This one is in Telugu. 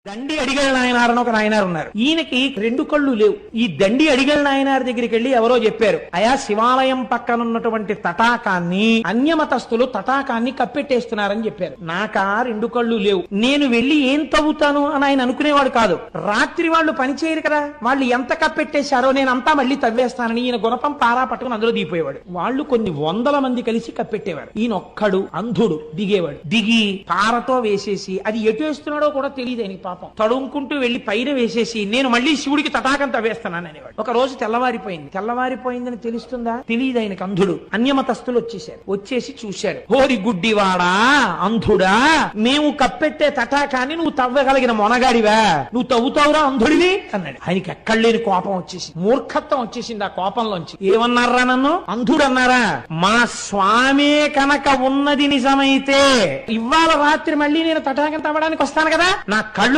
దండి అడిగల నాయనారని ఒక నాయనారు ఉన్నారు. ఈయనకి రెండు కళ్ళు లేవు. ఈ దండి అడిగల నాయనార్ దగ్గరికి వెళ్లి ఎవరో చెప్పారు, అయా శివాలయం పక్కన ఉన్నటువంటి తటాకాన్ని అన్యమతస్థులు తటాకాన్ని కప్పెట్టేస్తున్నారని చెప్పారు. నాకా రెండు కళ్ళు లేవు, నేను వెళ్లి ఏం తవ్వుతాను అని ఆయన అనుకునేవాడు కాదు. రాత్రి వాళ్ళు పని చేయరు కదా, వాళ్ళు ఎంత కప్పెట్టేశారో నేనంతా మళ్ళీ తవ్వేస్తానని ఈయన గుణపం పారా పట్టుకుని అందులో దిగిపోయేవాడు. వాళ్ళు కొన్ని వందల మంది కలిసి కప్పెట్టేవారు. ఈయన ఒక్కడు అంధుడు దిగేవాడు. దిగి పారతో వేసేసి అది ఎటు వేస్తున్నాడో కూడా తెలియదు ఆయన. పాపం తడుముకుంటూ వెళ్లి పైన వేసేసి నేను మళ్ళీ శివుడికి తటాకం తవ్వేస్తానని అనేవాడు. ఒక రోజు తెల్లవారిపోయిందని తెలుస్తుందా? తెలియదు ఆయనకు. అంధుడు. అన్యమతస్థులు వచ్చేసారు. వచ్చేసి చూశాడు. హోరి గుడ్డివాడా, అంధుడా, మేము కప్పెట్టే తటాకాన్ని నువ్వు తవ్వగలిగిన మొనగాడివా? నువ్వు తవ్వుతావురా అంధుడివి అన్నాడు. ఆయనకి ఎక్కడ లేని కోపం వచ్చేసి, మూర్ఖత్వం వచ్చేసింది ఆ కోపంలోంచి. ఏమన్నారా నన్ను అంధుడు అన్నారా? మా స్వామే కనుక ఉన్నది నిజమైతే ఇవాళ రాత్రి మళ్ళీ నేను తటాకం తవ్వడానికి వస్తాను కదా, నా కళ్ళు